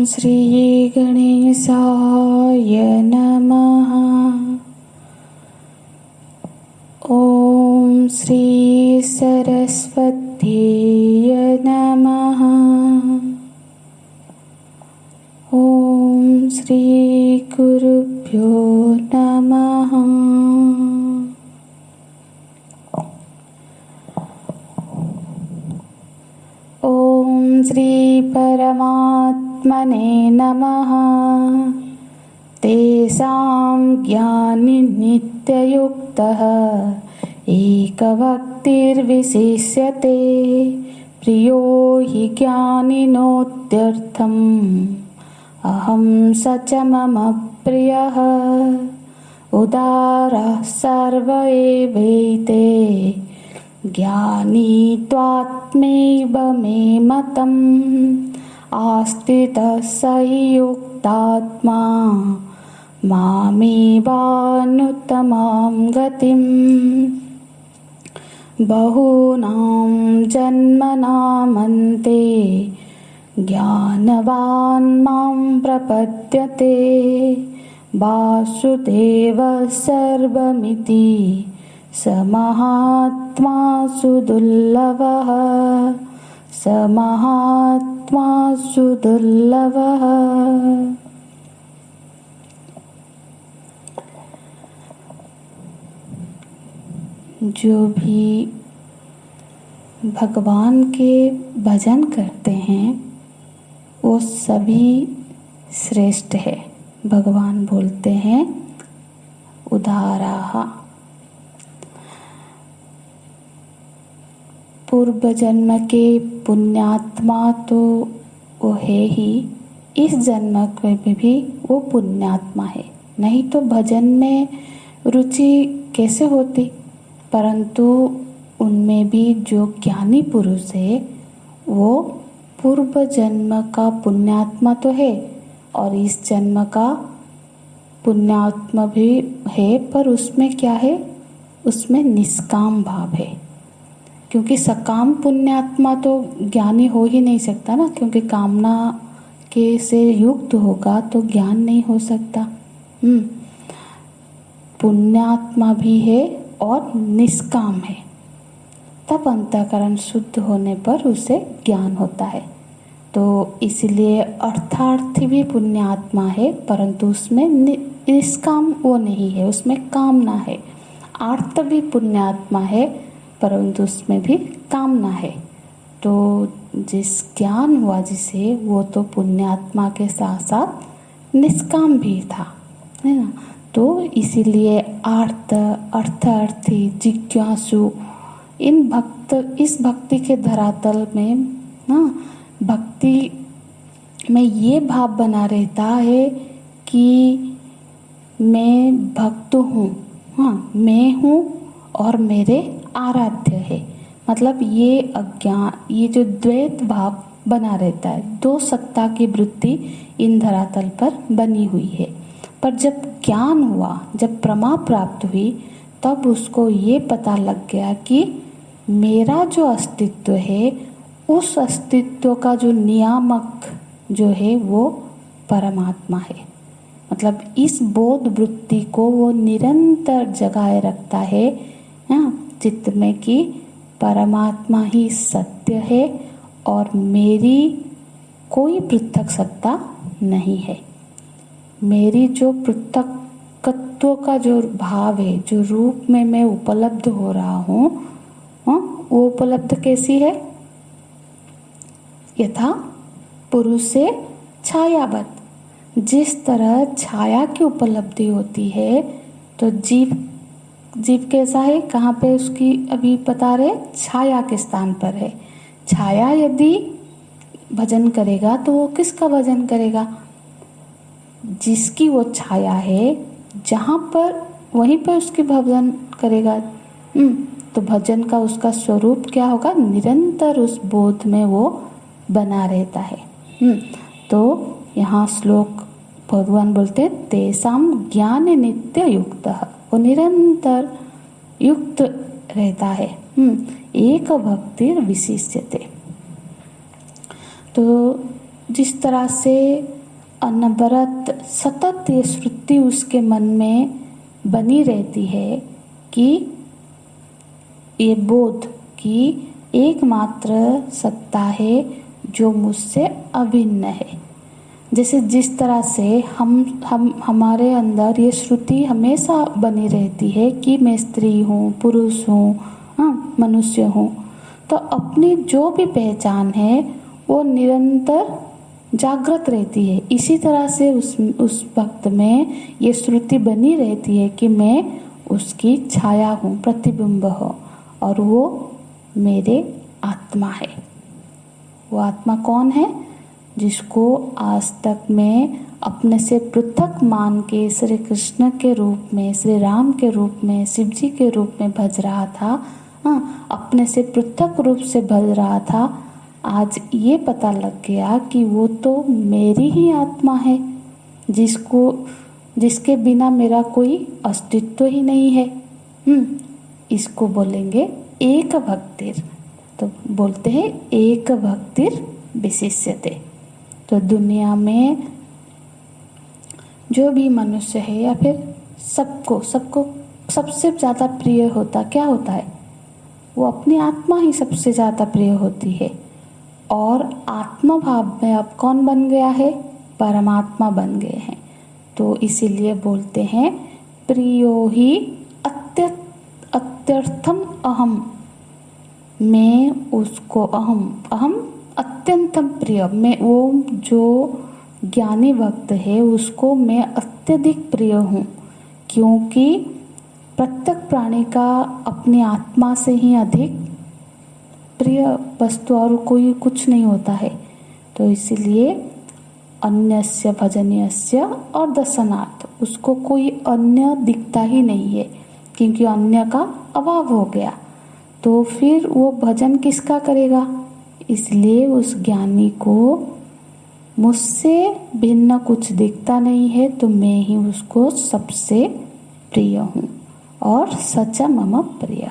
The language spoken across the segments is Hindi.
श्री गणेशाय नमः। ॐ श्री सरस्वत्यै नमः। ॐ श्री गुरुभ्यो नमः। ॐ श्री परमात्मने नमः। तेषां ज्ञानि नित्ययुक्तः एकभक्तिर्विशिष्यते। प्रियो हि ज्ञानिनोत्यर्थम् अहं स च मम प्रियः। उदारः सर्व एवैते ज्ञानी त्वात्मैव मे मतम्। आस्थितः स हि युक्तात्मा मामेवानुत्तमां गतिम्। बहूनां जन्मनामन्ते ज्ञानवान् मां प्रपद्यते। वासुदेवः सर्वमिति स महात्मा सुदुर्लभः। स महात्मा सुदुर्लभः। जो भी भगवान के भजन करते हैं वो सभी श्रेष्ठ है। भगवान बोलते हैं उदाराः। पूर्व जन्म के पुण्यात्मा तो वो है ही, इस जन्म में भी वो पुण्यात्मा है, नहीं तो भजन में रुचि कैसे होती। परंतु उनमें भी जो ज्ञानी पुरुष है वो पूर्व जन्म का पुण्यात्मा तो है और इस जन्म का पुण्यात्मा भी है, पर उसमें क्या है, उसमें निष्काम भाव है। क्योंकि सकाम पुण्यात्मा तो ज्ञानी हो ही नहीं सकता ना, क्योंकि कामना के से युक्त होगा तो ज्ञान नहीं हो सकता। पुण्यात्मा भी है और निष्काम है, तब अंतःकरण शुद्ध होने पर उसे ज्ञान होता है। तो इसलिए अर्थार्थी भी पुण्यात्मा है, परंतु उसमें निष्काम वो नहीं है, उसमें कामना है। आर्त भी पुण्यात्मा है, परंतु उसमें भी कामना है। तो जिस ज्ञान हुआ जिसे, वो तो पुण्यात्मा के साथ साथ निष्काम भी था, है ना। तो इसीलिए अर्थार्थी जिज्ञासु इस भक्ति के धरातल में ना, भक्ति में ये भाव बना रहता है कि मैं भक्त हूँ, हाँ मैं हूँ और मेरे आराध्य है। मतलब ये अज्ञान, ये जो द्वैत भाव बना रहता है, दो सत्ता की वृत्ति इन धरातल पर बनी हुई है। पर जब ज्ञान हुआ, जब प्रमा प्राप्त हुई, तब उसको ये पता लग गया कि मेरा जो अस्तित्व है, उस अस्तित्व का जो नियामक जो है वो परमात्मा है। मतलब इस बोध वृत्ति को वो निरंतर जगाए रखता है चित्त में कि परमात्मा ही सत्य है और मेरी कोई पृथक सत्ता नहीं है। मेरी जो पृथकत्व का जो भाव है, जो रूप में मैं उपलब्ध हो रहा हूँ, वो उपलब्ध कैसी है, यथा पुरुष से छायावत। जिस तरह छाया की उपलब्धि होती है, तो जीव कैसा है, कहाँ पे उसकी अभी बता रहे, छाया के स्थान पर है। छाया यदि भजन करेगा तो वो किसका भजन करेगा, जिसकी वो छाया है, जहाँ पर वहीं पर उसकी भजन करेगा। तो भजन का उसका स्वरूप क्या होगा, निरंतर उस बोध में वो बना रहता है। तो यहाँ श्लोक भगवान बोलते तेषां ज्ञान नित्य युक्त, वो निरंतर युक्त रहता है। एक भक्ति विशिष्यते। तो जिस तरह से अनवरत सतत ये श्रुति उसके मन में बनी रहती है कि ये बोध कि एकमात्र सत्ता है जो मुझसे अभिन्न है। जैसे जिस तरह से हम हमारे अंदर ये श्रुति हमेशा बनी रहती है कि मैं स्त्री हूँ, पुरुष हूँ, हाँ, मनुष्य हूँ, तो अपनी जो भी पहचान है वो निरंतर जागृत रहती है। इसी तरह से उस वक्त में ये श्रुति बनी रहती है कि मैं उसकी छाया हूँ, प्रतिबिंब हूँ, और वो मेरे आत्मा है। वो आत्मा कौन है? जिसको आज तक मैं अपने से पृथक मान के श्री कृष्ण के रूप में, श्री राम के रूप में, शिव जी के रूप में भज रहा था, हाँ, अपने से पृथक रूप से भज रहा था। आज ये पता लग गया कि वो तो मेरी ही आत्मा है, जिसके बिना मेरा कोई अस्तित्व ही नहीं है। इसको बोलेंगे एक भक्तिर। तो बोलते हैं एक भक्तिर विशिष्यते। तो दुनिया में जो भी मनुष्य है या फिर सबको सबसे ज़्यादा प्रिय होता क्या होता है? वो अपनी आत्मा ही सबसे ज़्यादा प्रिय होती है। और आत्मा भाव में अब कौन बन गया है? परमात्मा बन गए हैं। तो इसीलिए बोलते हैं प्रियो ही अत्यर्थम अहम। मैं उसको अहम अत्यंतम प्रिय, मैं वो जो ज्ञानी भक्त है उसको मैं अत्यधिक प्रिय हूँ, क्योंकि प्रत्येक प्राणी का अपनी आत्मा से ही अधिक प्रिय वस्तु और कोई कुछ नहीं होता है। तो इसीलिए अन्यस्य भजनीयस्य और दर्शनार्थ, उसको कोई अन्य दिखता ही नहीं है, क्योंकि अन्य का अभाव हो गया। तो फिर वो भजन किसका करेगा? इसलिए उस ज्ञानी को मुझसे भिन्न कुछ दिखता नहीं है, तो मैं ही उसको सबसे प्रिय हूँ। और सच मम प्रिय,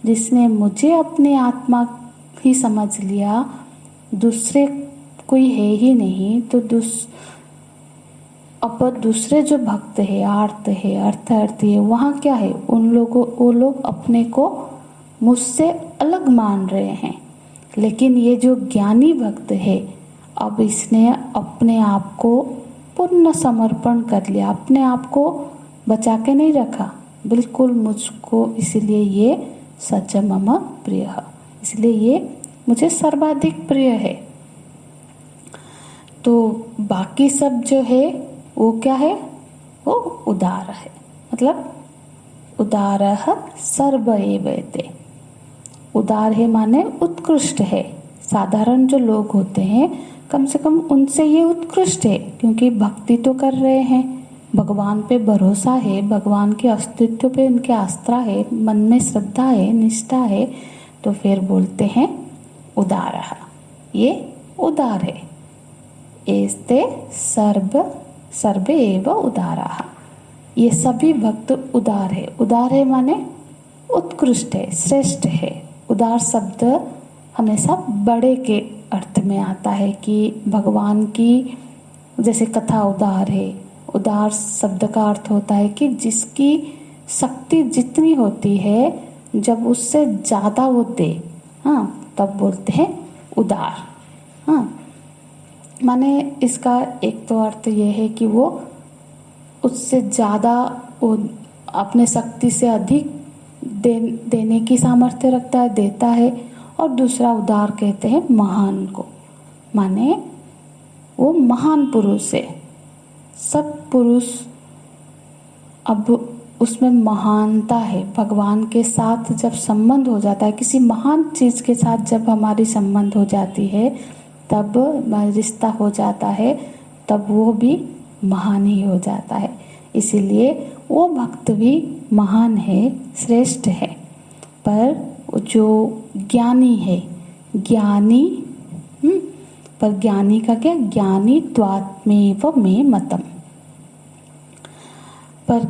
जिसने मुझे अपनी आत्मा ही समझ लिया, दूसरे कोई है ही नहीं, तो अब दूसरे जो भक्त है, आर्त है, अर्थार्थी है, वहाँ क्या है? वो लोग अपने को मुझसे अलग मान रहे हैं। लेकिन ये जो ज्ञानी भक्त है, अब इसने अपने आप को पूर्ण समर्पण कर लिया, अपने आप को बचा के नहीं रखा, बिल्कुल मुझको, इसलिए ये सच मम प्रिय, इसलिए ये मुझे सर्वाधिक प्रिय है। तो बाकी सब जो है वो क्या है? वो उदार है, मतलब उदारः सर्व एवैते। उदार है माने उत्कृष्ट है। साधारण जो लोग होते हैं कम से कम उनसे ये उत्कृष्ट है, क्योंकि भक्ति तो कर रहे हैं, भगवान पे भरोसा है, भगवान के अस्तित्व पे उनके आस्था है, मन में श्रद्धा है, निष्ठा है। तो फिर बोलते हैं उदारः, ये उदार है। एस्ते सर्वे एव उदाराः, ये सभी भक्त उदार है। उदार है माने उत्कृष्ट है, श्रेष्ठ है। उदार शब्द हमेशा बड़े के अर्थ में आता है कि भगवान की जैसे कथा उदार है। उदार शब्द का अर्थ होता है कि जिसकी शक्ति जितनी होती है, जब उससे ज़्यादा वो दे, हाँ, तब बोलते हैं उदार। हाँ, माने इसका एक तो अर्थ ये है कि वो उससे ज़्यादा, वो अपने शक्ति से अधिक देने की सामर्थ्य रखता है, देता है। और दूसरा उदार कहते हैं महान को, माने वो महान पुरुष है। सब पुरुष, अब उसमें महानता है। भगवान के साथ जब संबंध हो जाता है, किसी महान चीज़ के साथ जब हमारी संबंध हो जाती है, तब रिश्ता हो जाता है, तब वो भी महान ही हो जाता है। इसीलिए वो भक्त भी महान है, श्रेष्ठ है। पर जो ज्ञानी है, पर ज्ञानी का क्या? ज्ञानी त्वात्मेव मे मतम। पर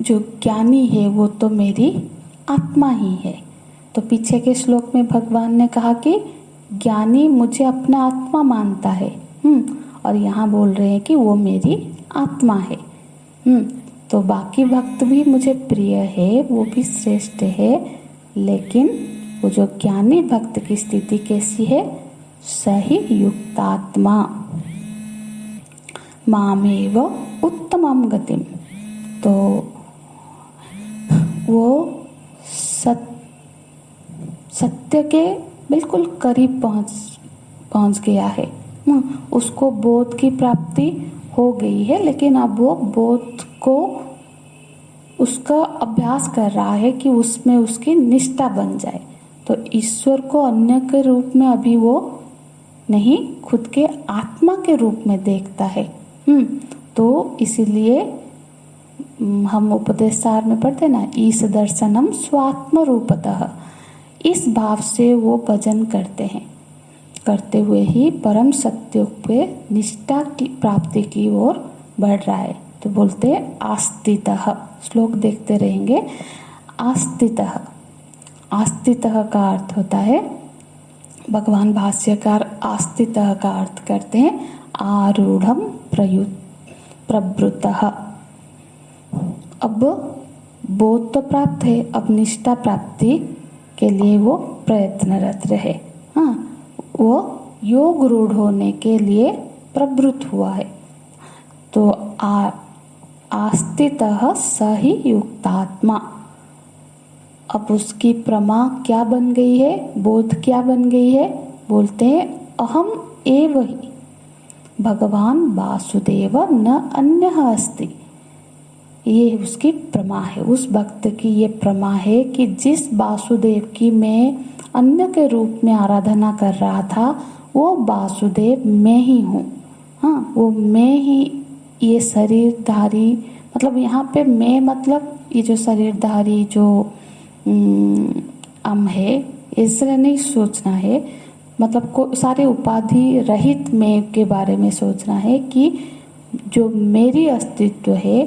जो ज्ञानी है वो तो मेरी आत्मा ही है। तो पीछे के श्लोक में भगवान ने कहा कि ज्ञानी मुझे अपना आत्मा मानता है, और यहाँ बोल रहे हैं कि वो मेरी आत्मा है। तो बाकी भक्त भी मुझे प्रिय है, वो भी श्रेष्ठ है, लेकिन वो जो ज्ञानी भक्त की स्थिति कैसी है? सही युक्तात्मा मामेव उत्तमम गतिम। तो वो सत्य के बिल्कुल करीब पहुंच गया है। उसको बोध की प्राप्ति हो गई है, लेकिन अब वो बोध को उसका अभ्यास कर रहा है कि उसमें उसकी निष्ठा बन जाए। तो ईश्वर को अन्य के रूप में अभी वो नहीं, खुद के आत्मा के रूप में देखता है। तो इसीलिए हम उपदेश सार में पढ़ते ना, ईश दर्शनम स्वात्म रूपतः, इस भाव से वो भजन करते हैं, करते हुए ही परम सत्य पे निष्ठा की प्राप्ति की ओर बढ़ रहा है। तो बोलते हैं आस्तितः, श्लोक देखते रहेंगे। आस्तितः, आस्तितः का अर्थ होता है, भगवान भाष्यकार आस्तितः का अर्थ करते हैं आरूढ़म प्रवृतः। अब बोध तो प्राप्त है, अब निष्ठा प्राप्ति के लिए वो प्रयत्नरत रहे। वो योग रूढ़ होने के लिए प्रवृत्त हुआ है। तो आस्तितः सही युक्तात्मा, अब उसकी प्रमा क्या बन गई है? बोध क्या बन गई है? बोलते हैं अहम एव ही भगवान वासुदेव न अन्यः अस्ति। ये उसकी प्रमा है, उस भक्त की ये प्रमा है कि जिस वासुदेव की मैं अन्य के रूप में आराधना कर रहा था, वो वासुदेव मैं ही हूँ। वो मैं ही, ये शरीरधारी, मतलब यहाँ पे मैं मतलब ये जो शरीरधारी जो है, इसलिए नहीं सोचना है, मतलब को सारे उपाधि रहित मैं के बारे में सोचना है कि जो मेरी अस्तित्व है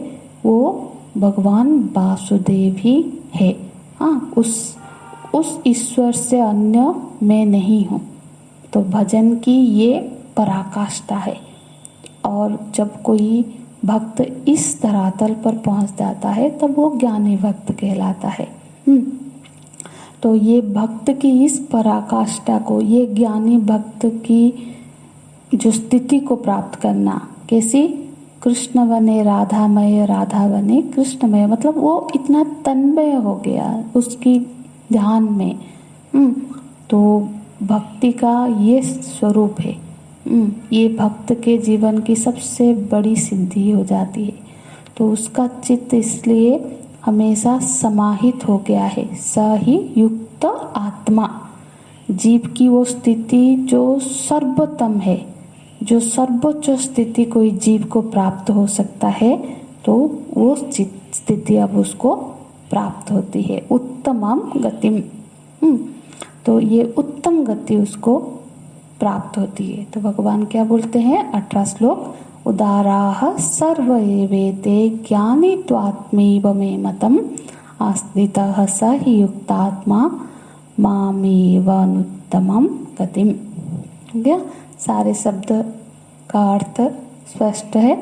वो भगवान वासुदेव ही है। उस ईश्वर से अन्य मैं नहीं हूँ। तो भजन की ये पराकाष्ठा है। और जब कोई भक्त इस धरातल पर पहुँच जाता है तब वो ज्ञानी भक्त कहलाता है। तो ये भक्त की इस पराकाष्ठा को, ये ज्ञानी भक्त की जो स्थिति को प्राप्त करना, कैसी? कृष्ण बने राधामय, राधा बने कृष्णमय, मतलब वो इतना तन्मय हो गया उसकी ध्यान में। तो भक्ति का ये स्वरूप है। ये भक्त के जीवन की सबसे बड़ी सिद्धि हो जाती है। तो उसका चित्त इसलिए हमेशा समाहित हो गया है। सही युक्त आत्मा, जीव की वो स्थिति जो सर्वोत्तम है, जो सर्वोच्च स्थिति कोई जीव को प्राप्त हो सकता है, तो वो स्थिति अब उसको प्राप्त होती है। उत्तमम गतिम, तो ये उत्तम गति उसको प्राप्त होती है। तो भगवान क्या बोलते हैं? 18 श्लोक, उदाराः सर्व एवेते ज्ञानी त्वात्मैव मे मतम् आस्थितः स हि युक्तात्मा मामेव अनुत्तमं गतिम्। हो गया? सारे शब्द का अर्थ स्पष्ट है।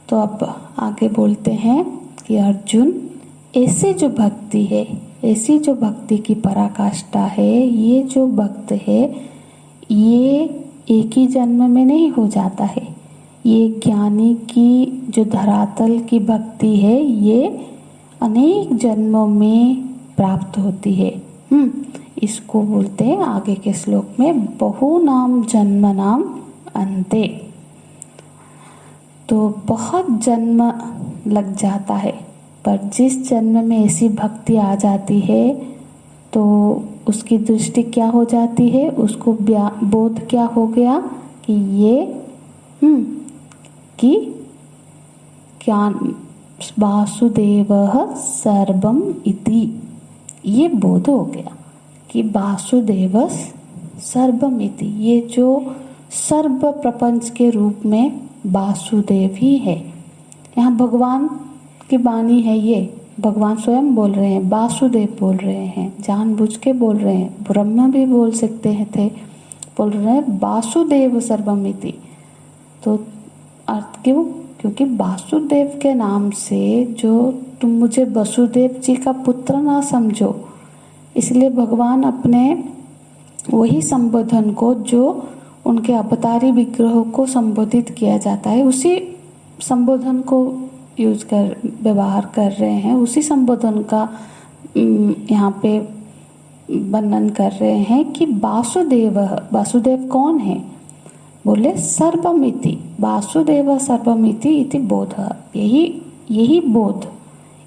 तो अब आगे बोलते हैं कि अर्जुन, ऐसे जो भक्ति है, ऐसी जो भक्ति की पराकाष्ठा है, ये जो भक्त है, ये एक ही जन्म में नहीं हो जाता है। ये ज्ञानी की जो धरातल की भक्ति है, ये अनेक जन्मों में प्राप्त होती है। इसको बोलते हैं आगे के श्लोक में बहुनाम जन्मनाम अन्ते। तो बहुत जन्म लग जाता है, पर जिस जन्म में ऐसी भक्ति आ जाती है तो उसकी दृष्टि क्या हो जाती है? उसको बोध क्या हो गया कि ये कि ज्ञान वासुदेवः सर्वम इति, ये बोध हो गया कि वासुदेव सर्वम इति, ये जो सर्व प्रपंच के रूप में वासुदेव ही है। यहाँ भगवान की वाणी है, ये भगवान स्वयं बोल रहे हैं, वासुदेव बोल रहे हैं, जानबूझ के बोल रहे हैं। ब्रह्मा भी बोल सकते हैं थे, बोल रहे हैं वासुदेव सर्वमिति। तो अर्थ क्यों? क्योंकि वासुदेव के नाम से जो तुम मुझे वसुदेव जी का पुत्र ना समझो, इसलिए भगवान अपने वही संबोधन को जो उनके अवतारी विग्रहों को संबोधित किया जाता है, उसी संबोधन को व्यवहार कर रहे हैं, उसी संबोधन का यहाँ पे वर्णन कर रहे हैं कि वासुदेव कौन है? बोले सर्वमिति, वासुदेव सर्वमिति इति बोध। यही बोध,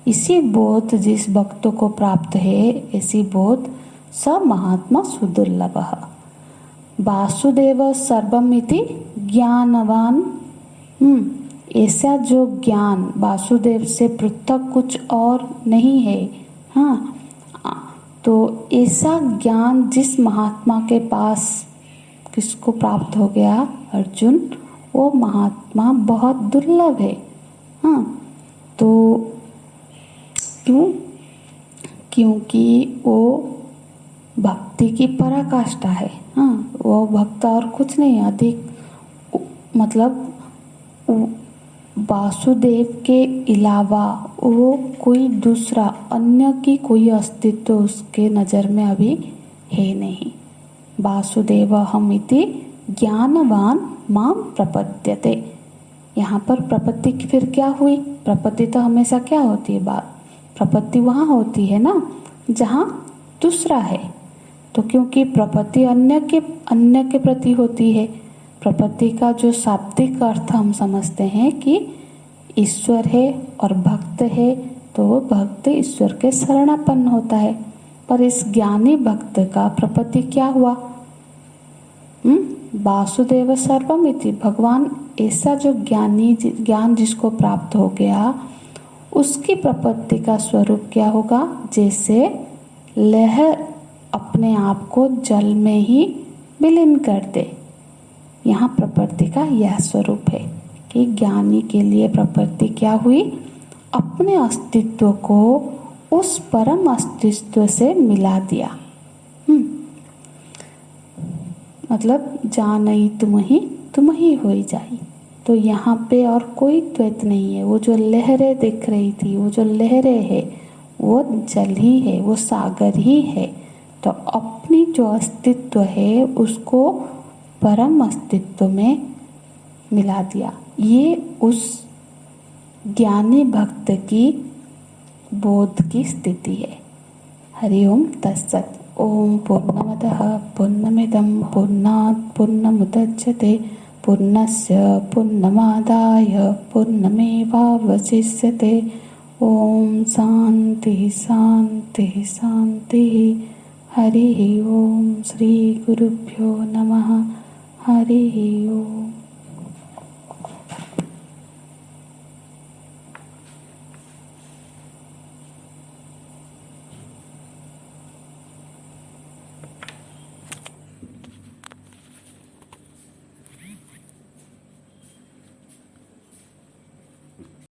इसी बोध जिस भक्तों को प्राप्त है, ऐसी बोध स महात्मा सुदुर्लभ। वासुदेव सर्वमिति ज्ञानवान, ऐसा जो ज्ञान वासुदेव से पृथक कुछ और नहीं है। हाँ, तो ऐसा ज्ञान जिस महात्मा के पास किसको प्राप्त हो गया अर्जुन, वो महात्मा बहुत दुर्लभ है। हाँ, तो क्यों? क्योंकि वो भक्ति की पराकाष्ठा है। हाँ, वो भक्त और कुछ नहीं, अधिक मतलब वासुदेव के अलावा वो कोई दूसरा अन्य की कोई अस्तित्व उसके नज़र में अभी है नहीं। वासुदेव हमिति ज्ञानवान माम प्रपद्यते। यहाँ पर प्रपत्ति की फिर क्या हुई? प्रपत्ति तो हमेशा क्या होती है? प्रपत्ति वहाँ होती है ना जहाँ दूसरा है। तो क्योंकि प्रपत्ति अन्य के प्रति होती है, प्रपत्ति का जो शाब्दिक अर्थ हम समझते हैं कि ईश्वर है और भक्त है, तो भक्त ईश्वर के शरणापन्न होता है। पर इस ज्ञानी भक्त का प्रपत्ति क्या हुआ? वासुदेव सर्वमिति, भगवान ऐसा जो ज्ञान जिसको प्राप्त हो गया, उसकी प्रपत्ति का स्वरूप क्या होगा? जैसे लहर अपने आप को जल में ही विलीन कर दे। यहाँ प्रपत्ति का यह स्वरूप है कि ज्ञानी के लिए प्रपत्ति क्या हुई? अपने अस्तित्व को उस परम अस्तित्व से मिला दिया। मतलब जानई तुम ही होई जाई। तो यहाँ पे और कोई द्वैत नहीं है। वो जो लहरें दिख रही थी, वो जो लहरें है, वो जल ही है, वो सागर ही है। तो अपनी जो अस्तित्व है उसको परम अस्तित्व में मिला दिया। ये उस ज्ञानी भक्त की बोध की स्थिति है। हरि ओम तत्सत। ओम पूर्णमदः पूर्णमिदं पूर्णात् पूर्णमुदच्यते पूर्णस्य पूर्णमादाय पूर्णमेवावशिष्यते। ओम शांति शांति शांति। हरि ओम। श्री गुरुभ्यो नमः। हरि ओम।